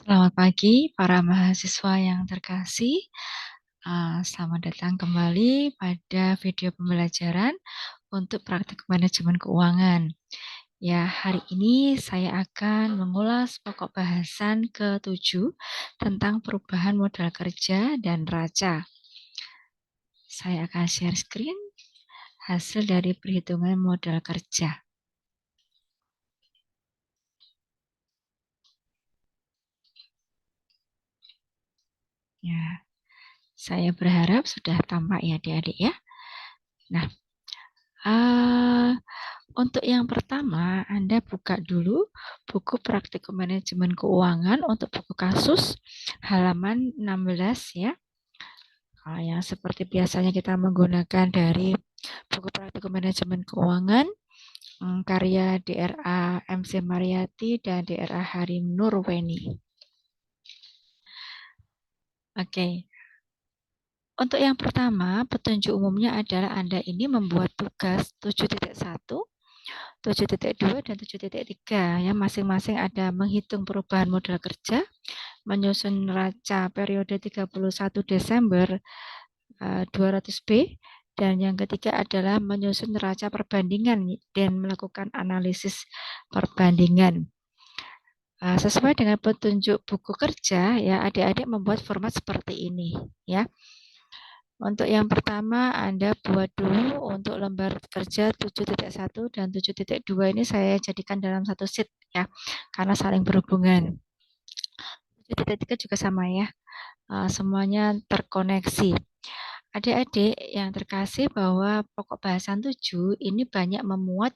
Selamat pagi para mahasiswa yang terkasih. Selamat datang kembali pada video pembelajaran untuk praktik manajemen keuangan. Ya, hari ini saya akan mengulas pokok bahasan ke-7 tentang perubahan modal kerja dan neraca. Saya akan share screen hasil dari perhitungan modal kerja. Ya, saya berharap sudah tampak ya adik-adik ya. Nah, untuk yang pertama, Anda buka dulu buku Praktikum Manajemen Keuangan untuk buku kasus halaman 16 ya. Yang seperti biasanya kita menggunakan dari buku Praktikum Manajemen Keuangan karya DRA MC Mariati dan DRA Harim Nurweni. Oke. Untuk yang pertama, petunjuk umumnya adalah Anda ini membuat tugas 7.1, 7.2 dan 7.3 ya, masing-masing ada menghitung perubahan modal kerja, menyusun neraca periode 31 Desember 200B, dan yang ketiga adalah menyusun neraca perbandingan dan melakukan analisis perbandingan. Sesuai dengan petunjuk buku kerja ya, adik-adik membuat format seperti ini ya. Untuk yang pertama, Anda buat dulu untuk lembar kerja 7.1 dan 7.2 ini saya jadikan dalam satu sheet ya, karena saling berhubungan. 7.3 juga sama ya, semuanya terkoneksi. Adik-adik yang terkasih bahwa pokok bahasan 7 ini banyak memuat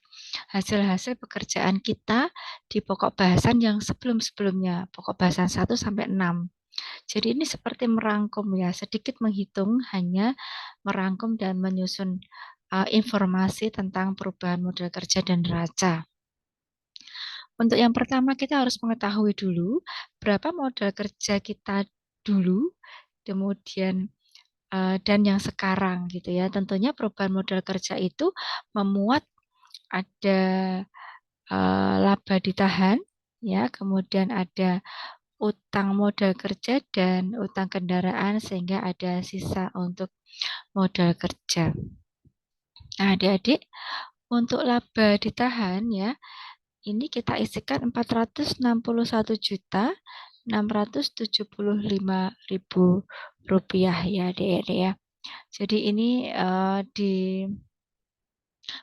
hasil-hasil pekerjaan kita di pokok bahasan yang sebelum-sebelumnya, pokok bahasan 1 sampai 6. Jadi ini seperti merangkum ya, sedikit menghitung, hanya merangkum dan menyusun informasi tentang perubahan modal kerja dan neraca. Untuk yang pertama kita harus mengetahui dulu berapa modal kerja kita dulu, kemudian dan yang sekarang gitu ya. Tentunya perubahan modal kerja itu memuat ada laba ditahan ya, kemudian ada utang modal kerja dan utang kendaraan sehingga ada sisa untuk modal kerja. Nah, adik-adik, untuk laba ditahan ya, ini kita isikan 461.675.000 rupiah ya adik-adik ya. Jadi ini di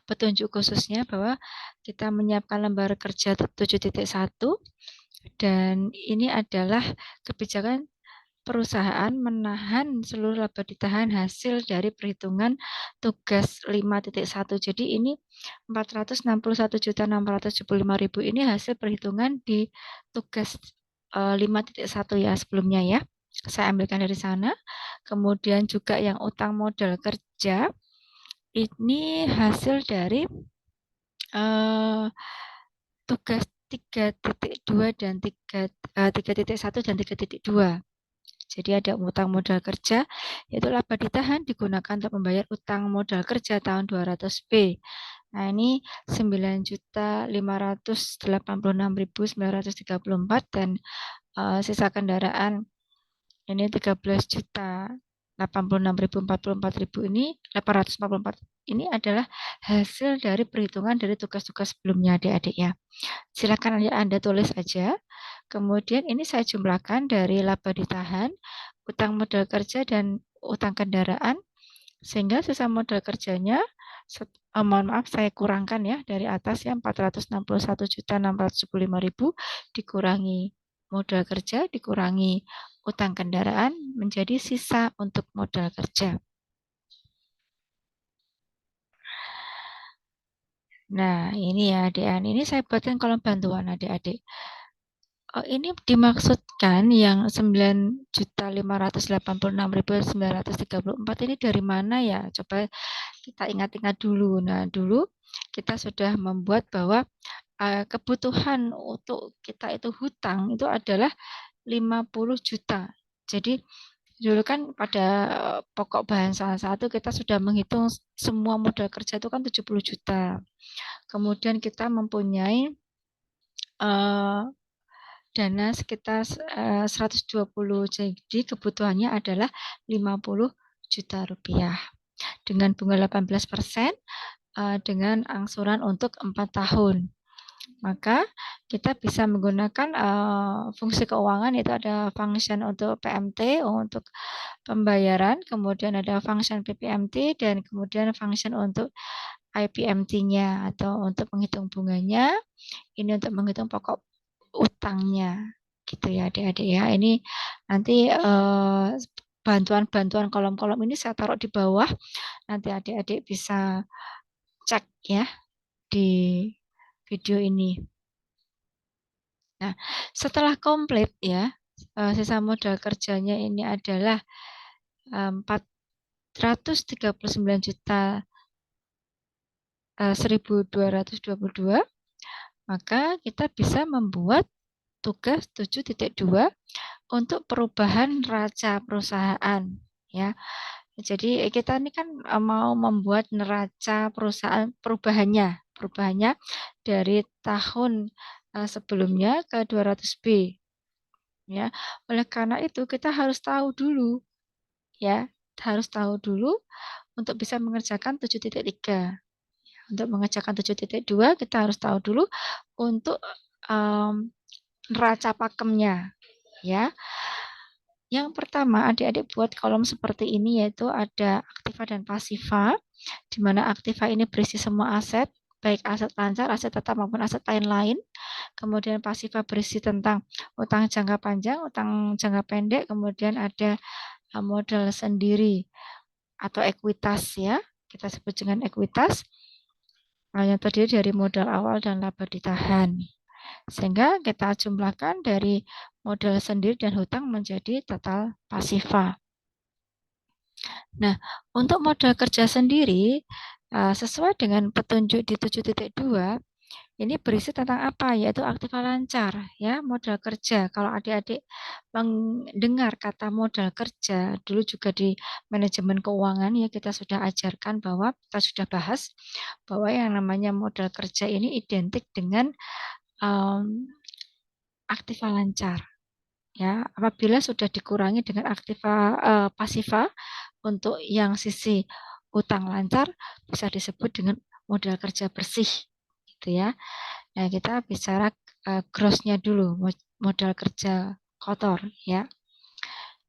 petunjuk khususnya bahwa kita menyiapkan lembar kerja 7.1 dan ini adalah kebijakan perusahaan menahan seluruh laba ditahan hasil dari perhitungan tugas 5.1. Jadi ini 461.675.000 ini hasil perhitungan di tugas 5.1 ya sebelumnya ya. Saya ambilkan dari sana. Kemudian juga yang utang modal kerja ini hasil dari tugas 3.2 dan 3.1 dan 3.2. Jadi ada utang modal kerja, yaitu laba ditahan digunakan untuk membayar utang modal kerja tahun 200B. Nah ini 9.586.934 dan sisa kendaraan ini 13.086.044 ini 844 ini adalah hasil dari perhitungan dari tugas-tugas sebelumnya adik-adik ya. Silakan Anda tulis aja. Kemudian ini saya jumlahkan dari laba ditahan, utang modal kerja dan utang kendaraan sehingga sisa modal kerjanya mohon maaf saya kurangkan ya dari atas yang 461.675.000 dikurangi modal kerja dikurangi utang kendaraan menjadi sisa untuk modal kerja. Nah, ini ya adik-adik, ini saya buatkan kolom bantuan adik-adik. Ini dimaksudkan yang 9.586.934 ini dari mana ya? Coba kita ingat-ingat dulu. Nah, dulu kita sudah membuat bahwa kebutuhan untuk kita itu hutang itu adalah 50 juta. Jadi dulu kan pada pokok bahan salah satu kita sudah menghitung semua modal kerja itu kan 70 juta. Kemudian kita mempunyai dana sekitar 120, jadi kebutuhannya adalah 50 juta rupiah. Dengan bunga 18%, dengan angsuran untuk 4 tahun. Maka kita bisa menggunakan fungsi keuangan, itu ada function untuk PMT untuk pembayaran, kemudian ada function PPMT, dan kemudian function untuk IPMT-nya atau untuk menghitung bunganya, ini untuk menghitung pokok utangnya, gitu ya adik-adik ya. Ini nanti bantuan-bantuan kolom-kolom ini saya taruh di bawah, nanti adik-adik bisa cek ya di video ini. Nah, setelah komplit ya, sisa modal kerjanya ini adalah 439 juta 1.222, maka kita bisa membuat tugas 7.2 untuk perubahan neraca perusahaan ya. Jadi kita ini kan mau membuat neraca perusahaan perubahannya dari tahun sebelumnya ke 200B ya. Oleh karena itu kita harus tahu dulu ya, harus tahu dulu untuk bisa mengerjakan 7.3. Untuk mengerjakan 7.2 kita harus tahu dulu untuk neraca pakemnya ya. Yang pertama, adik-adik buat kolom seperti ini, yaitu ada aktiva dan pasiva, di mana aktiva ini berisi semua aset, baik aset lancar, aset tetap maupun aset lain-lain. Kemudian pasiva berisi tentang utang jangka panjang, utang jangka pendek, kemudian ada modal sendiri atau ekuitas ya, kita sebut dengan ekuitas, yang terdiri dari modal awal dan laba ditahan. Sehingga kita jumlahkan dari modal sendiri dan hutang menjadi total pasiva. Nah, untuk modal kerja sendiri, sesuai dengan petunjuk di 7.2, ini berisi tentang apa? Yaitu aktiva lancar, ya, modal kerja. Kalau adik-adik mendengar kata modal kerja, dulu juga di manajemen keuangan ya kita sudah ajarkan bahwa kita sudah bahas bahwa yang namanya modal kerja ini identik dengan aktiva lancar. Ya, apabila sudah dikurangi dengan aktiva pasiva untuk yang sisi utang lancar bisa disebut dengan modal kerja bersih, gitu ya. Nah, kita bicara gross-nya dulu, modal kerja kotor ya.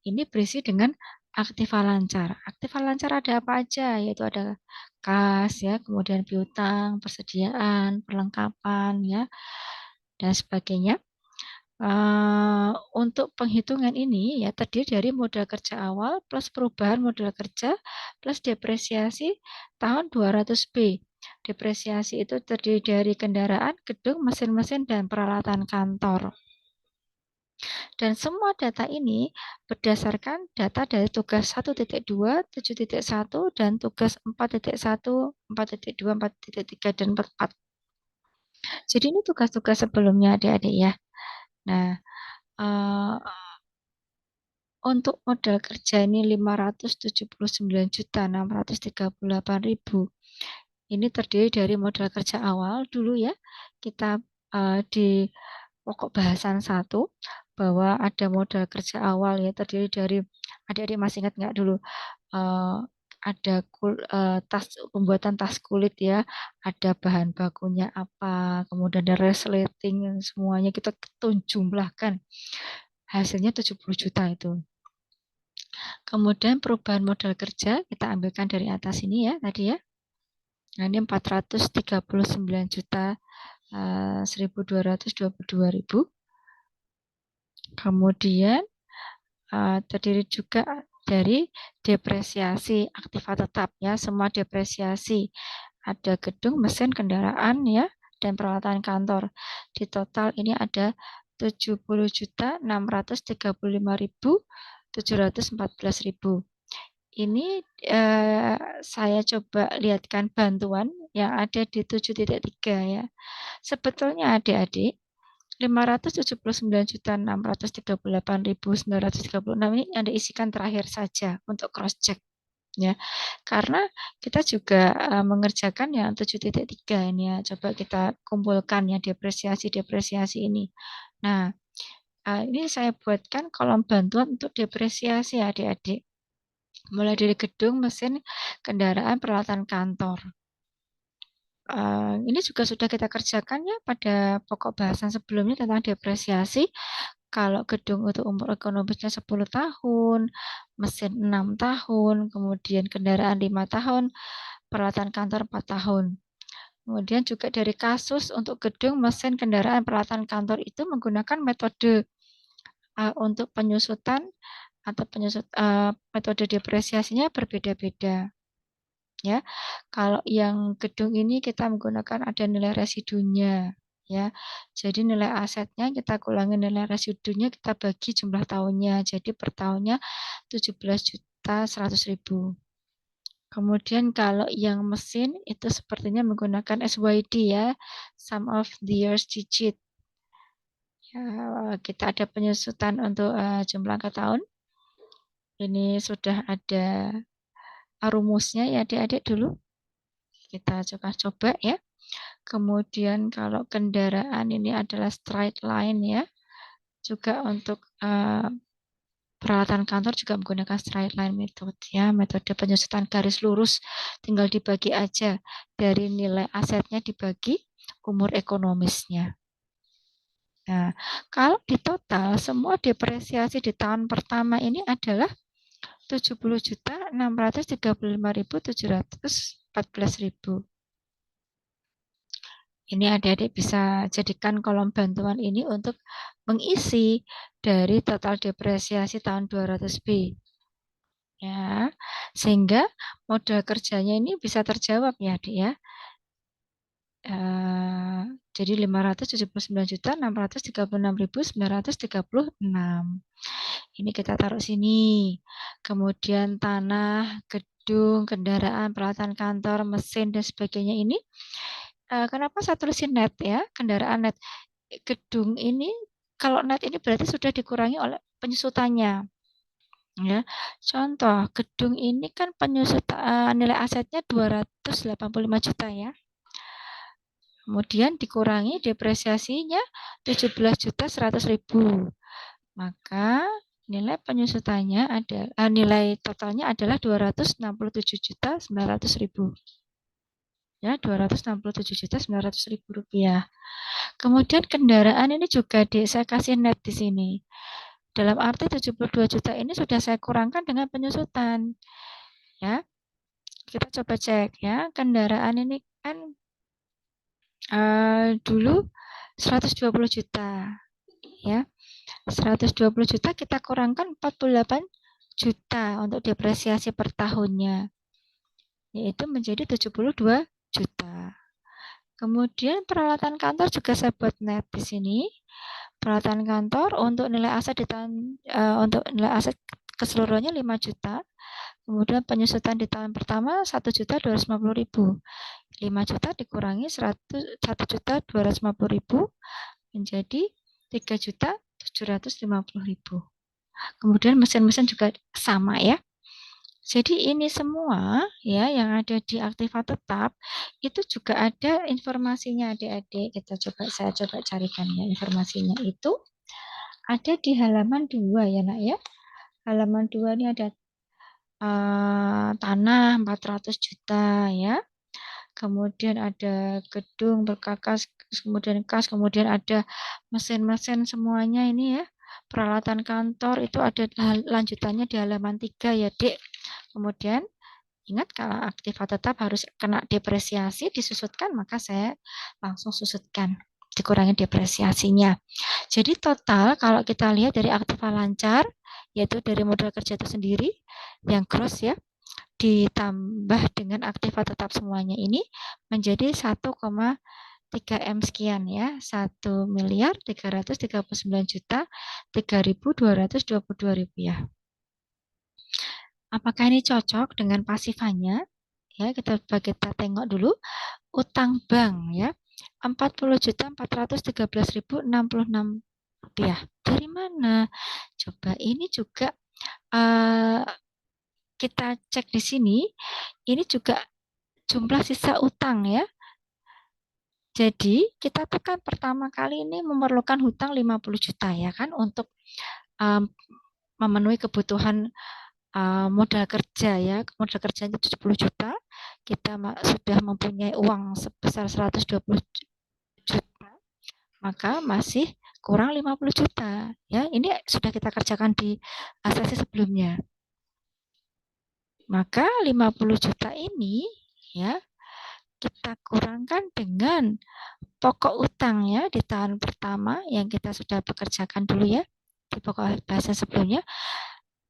Ini berisi dengan aktiva lancar. Aktiva lancar ada apa aja? Yaitu ada kas ya, kemudian piutang, persediaan, perlengkapan ya, dan sebagainya. Untuk penghitungan ini ya terdiri dari modal kerja awal plus perubahan modal kerja plus depresiasi tahun 200B. Depresiasi itu terdiri dari kendaraan, gedung, mesin-mesin, dan peralatan kantor. Dan semua data ini berdasarkan data dari tugas 1.2, 7.1, dan tugas 4.1, 4.2, 4.3, dan 4.4. Jadi ini tugas-tugas sebelumnya adik-adik ya. Nah, untuk modal kerja ini 579.638.000. Ini terdiri dari modal kerja awal dulu ya. Kita di pokok bahasan 1 bahwa ada modal kerja awal ya terdiri dari, adik-adik masih ingat nggak dulu ada tas pembuatan tas kulit ya, ada bahan bakunya apa, kemudian ada resleting, semuanya kita hitung jumlahkan. Hasilnya 70 juta itu. Kemudian perubahan modal kerja kita ambilkan dari atas ini ya tadi ya. Nah, ini 439 juta 1.222.000. Kemudian terdiri juga dari depresiasi aktiva tetap ya, semua depresiasi. Ada gedung, mesin, kendaraan ya, dan peralatan kantor. Di total ini ada 70.635.714.000. Ini saya coba lihatkan bantuan yang ada di 7.3 ya. Sebetulnya adik-adik 579.638.936 ini Anda isikan terakhir saja untuk cross check ya. Karena kita juga mengerjakan yang 7.3 ini ya. Coba kita kumpulkan ya depresiasi ini. Nah, Ini saya buatkan kolom bantuan untuk depresiasi adik-adik. Mulai dari gedung, mesin, kendaraan, peralatan kantor. Ini juga sudah kita kerjakan ya pada pokok bahasan sebelumnya tentang depresiasi. Kalau gedung untuk umur ekonomisnya 10 tahun, mesin 6 tahun, kemudian kendaraan 5 tahun, peralatan kantor 4 tahun. Kemudian juga dari kasus untuk gedung, mesin, kendaraan, peralatan kantor itu menggunakan metode untuk penyusutan atau metode depresiasinya berbeda-beda. Ya, kalau yang gedung ini kita menggunakan ada nilai residunya, ya. Jadi nilai asetnya kita kurangi nilai residunya, kita bagi jumlah tahunnya. Jadi per tahunnya 17.100.000. Kemudian kalau yang mesin itu sepertinya menggunakan SYD ya, sum of the years digit. Ya, kita ada penyusutan untuk jumlah angka tahun. Ini sudah ada rumusnya ya adik-adik dulu. Kita coba ya. Kemudian kalau kendaraan ini adalah straight line ya. Juga untuk peralatan kantor juga menggunakan straight line method ya. Metode penyusutan garis lurus tinggal dibagi aja dari nilai asetnya dibagi umur ekonomisnya. Nah, kalau di total semua depresiasi di tahun pertama ini adalah 70.635.714.000. Ini adik-adik bisa jadikan kolom bantuan ini untuk mengisi dari total depresiasi tahun 200B. Ya, sehingga modal kerjanya ini bisa terjawab ya, Adik ya. Jadi 579.636.936. Ini kita taruh sini. Kemudian tanah, gedung, kendaraan, peralatan kantor, mesin dan sebagainya ini. Kenapa saya tulisin net ya? Kendaraan net. Gedung ini kalau net ini berarti sudah dikurangi oleh penyusutannya. Ya. Contoh, gedung ini kan penyusutan nilai asetnya 285 juta ya. Kemudian dikurangi depresiasinya 17.100.000. Maka nilai penyusutannya ada nilai totalnya adalah 267.900.000. Ya, 267.900.000 rupiah. Kemudian kendaraan ini juga saya kasih net di sini. Dalam arti 72 juta ini sudah saya kurangkan dengan penyusutan. Ya. Kita coba cek ya. Kendaraan ini kan dulu 120 juta. Ya. 120 juta kita kurangkan 48 juta untuk depresiasi per tahunnya. Yaitu menjadi 72 juta. Kemudian peralatan kantor juga saya buat net di sini. Peralatan kantor untuk nilai aset di tahun untuk nilai aset keseluruhannya 5 juta. Kemudian penyusutan di tahun pertama 1.250.000. 5 juta dikurangi 1.250.000 menjadi 3.750.000. Kemudian mesin-mesin juga sama ya. Jadi ini semua ya yang ada di aktiva tetap itu juga ada informasinya adik-adik. Saya coba carikan ya informasinya itu ada di halaman 2 ya nak ya. Halaman 2 ini ada tanah 400 juta ya. Kemudian ada gedung berkakas, kemudian kas, kemudian ada mesin-mesin semuanya ini ya. Peralatan kantor itu ada lanjutannya di halaman 3 ya, Dek. Kemudian ingat kalau aktiva tetap harus kena depresiasi disusutkan, maka saya langsung susutkan dikurangi depresiasinya. Jadi total kalau kita lihat dari aktiva lancar yaitu dari modal kerja itu sendiri yang gross ya ditambah dengan aktiva tetap semuanya ini menjadi 1,3 M sekian ya, 1.339.3.222 rupiah. Apakah ini cocok dengan pasifannya? Ya, kita tengok dulu. Utang bank ya, 40.413.066 rupiah. Dari mana? Coba ini juga kita cek di sini. Ini juga jumlah sisa utang ya. Jadi kita tuh kan pertama kali ini memerlukan hutang 50 juta ya kan untuk memenuhi kebutuhan modal kerja ya. Modal kerjanya 70 juta. Kita sudah mempunyai uang sebesar 120 juta, maka masih kurang 50 juta ya. Ini sudah kita kerjakan di sesi sebelumnya. Maka 50 juta ini ya kita kurangkan dengan pokok utang ya di tahun pertama yang kita sudah bekerjakan dulu ya di pokok bahasa sebelumnya.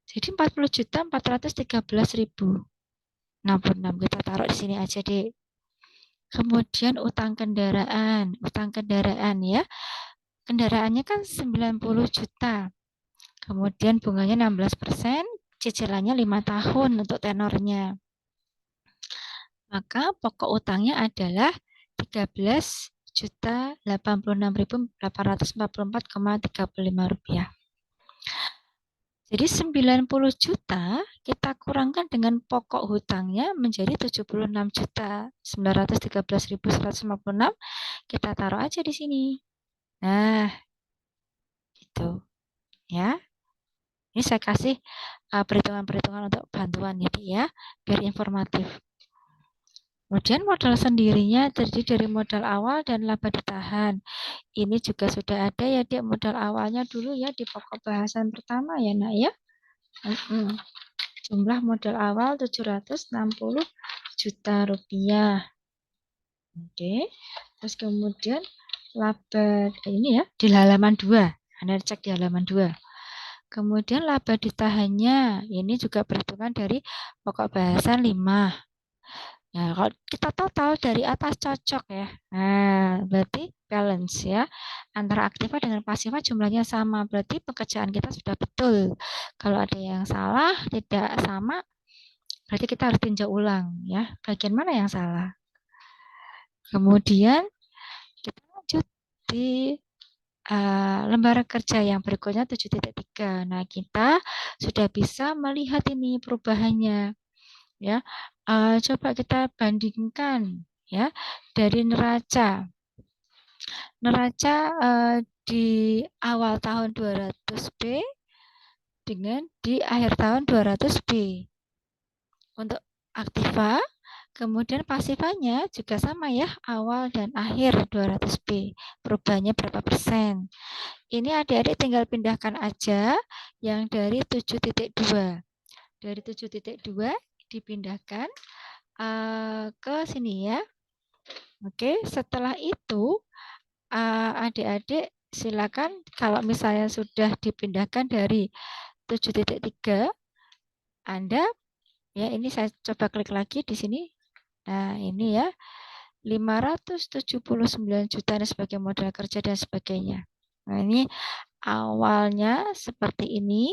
Jadi 40 juta 413.066 kita taruh di sini aja deh. Kemudian utang kendaraan ya. Kendaraannya kan 90 juta. Kemudian bunganya 16%, cicilannya 5 tahun untuk tenornya. Maka pokok utangnya adalah 13.086.844,35 rupiah. Jadi 90 juta kita kurangkan dengan pokok hutangnya menjadi 76.913.156. Kita taruh aja di sini. Nah, itu ya. Ini saya kasih perhitungan-perhitungan untuk bantuan ya, biar informatif. Kemudian modal sendirinya terdiri dari modal awal dan laba ditahan. Ini juga sudah ada ya, Dek, modal awalnya dulu ya di pokok bahasan pertama ya, Nak ya. Jumlah modal awal 760 juta rupiah. Oke. Terus kemudian laba ini ya di halaman 2. Anda cek di halaman 2. Kemudian laba ditahannya ini juga perhitungan dari pokok bahasan 5. Nah, kalau kita total dari atas cocok ya. Nah, berarti balance ya. Antara aktiva dengan pasiva jumlahnya sama. Berarti pekerjaan kita sudah betul. Kalau ada yang salah, tidak sama, berarti kita harus tinjau ulang ya. Bagian mana yang salah? Kemudian kita lanjut di lembar kerja yang berikutnya 7.3. Nah, kita sudah bisa melihat ini perubahannya. Ya, coba kita bandingkan ya dari neraca di awal tahun 200B dengan di akhir tahun 200B. Untuk aktiva, kemudian pasifanya juga sama ya, awal dan akhir 200B. Perubahannya berapa persen? Ini adik-adik tinggal pindahkan aja yang dari 7.2. Dari 7.2 dipindahkan ke sini ya. Oke, setelah itu adik-adik silakan kalau misalnya sudah dipindahkan dari 7.3, Anda ya ini saya coba klik lagi di sini. Nah, ini ya 579 juta sebagai modal kerja dan sebagainya. Nah, ini awalnya seperti ini.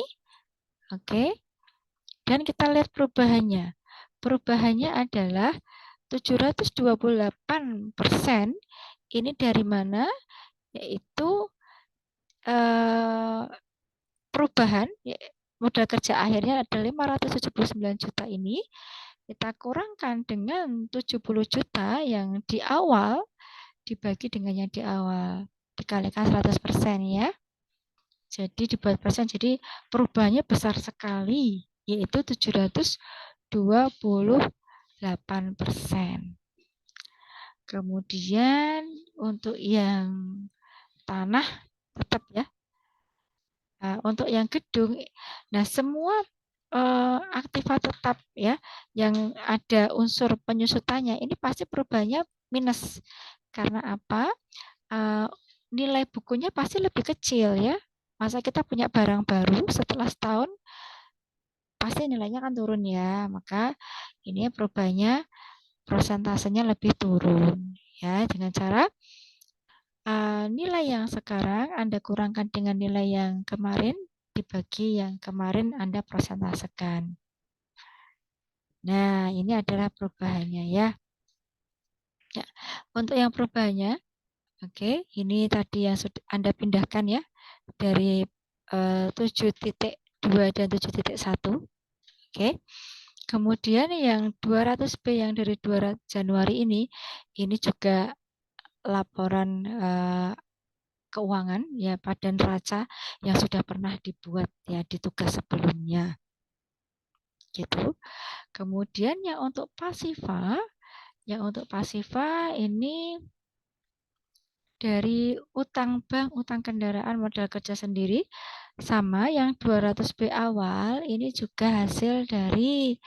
Oke. Dan kita lihat perubahannya. Perubahannya adalah 728%. Ini dari mana? Yaitu perubahan modal kerja akhirnya ada 579 juta ini. Kita kurangkan dengan 70 juta yang di awal dibagi dengan yang di awal. Dikalikan 100% ya. Jadi dibuat persen. Jadi perubahannya besar sekali. Yaitu 728%. Kemudian untuk yang tanah tetap ya. Nah, untuk yang gedung, nah semua aktiva tetap ya yang ada unsur penyusutannya ini pasti perubahannya minus. Karena apa? Nilai bukunya pasti lebih kecil ya. Masa kita punya barang baru setelah setahun pasti nilainya kan turun ya. Maka ini perubahannya prosentasenya lebih turun ya dengan cara nilai yang sekarang Anda kurangkan dengan nilai yang kemarin dibagi yang kemarin Anda persentasekan. Nah, ini adalah perubahannya ya. Ya, untuk yang perubahannya, oke, ini tadi yang sudah Anda pindahkan ya dari 7.2 dan 7.1. Oke. Kemudian yang 200B yang dari 2 Januari ini juga laporan keuangan ya pada neraca yang sudah pernah dibuat ya di tugas sebelumnya. Gitu. Kemudian yang untuk pasifa ini dari utang bank, utang kendaraan modal kerja sendiri sama yang 200B awal ini juga hasil dari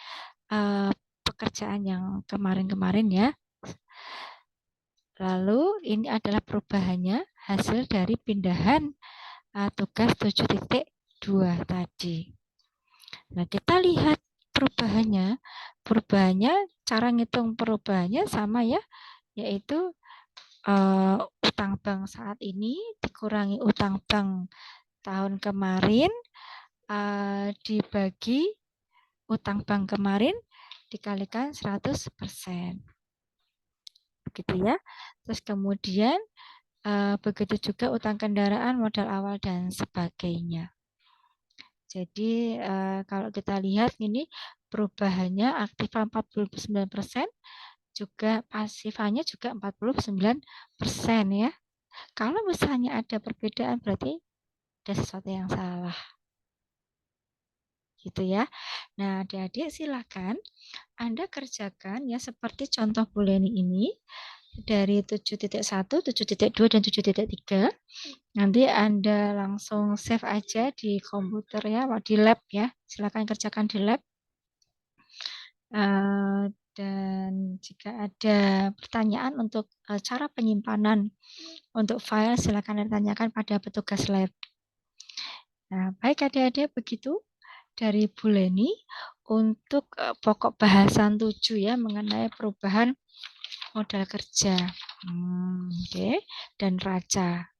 pekerjaan yang kemarin-kemarin ya. Lalu ini adalah perubahannya hasil dari pindahan tugas 7.2 tadi. Nah, kita lihat perubahannya. Cara ngitung perubahannya sama ya, yaitu utang bank saat ini dikurangi utang bank tahun kemarin dibagi utang bank kemarin dikalikan 100%. Begitu ya. Terus kemudian begitu juga utang kendaraan, modal awal dan sebagainya. Jadi kalau kita lihat ini perubahannya aktiva 49%, juga pasifanya juga 49% ya. Kalau misalnya ada perbedaan berarti ada sesuatu yang salah. Gitu ya. Nah, adik-adik silakan Anda kerjakan ya seperti contoh Bu Leni ini dari 7.1, 7.2 dan 7.3. Nanti Anda langsung save aja di komputer ya, di lab ya. Silakan kerjakan di lab. Dan jika ada pertanyaan untuk cara penyimpanan untuk file, silakan ditanyakan pada petugas lab. Nah, baik adik-adik begitu dari Bu Leni untuk pokok bahasan 7 ya mengenai perubahan modal kerja. Oke. Dan raca.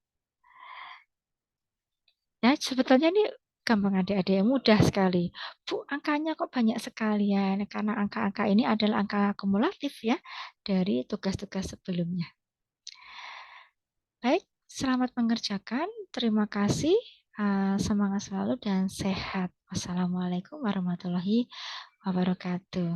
Ya, sebetulnya ini gampang adik-adik, mudah sekali. Bu, angkanya kok banyak sekali ya? Karena angka-angka ini adalah angka akumulatif ya dari tugas-tugas sebelumnya. Baik, selamat mengerjakan. Terima kasih. Semangat selalu dan sehat. Wassalamualaikum warahmatullahi wabarakatuh.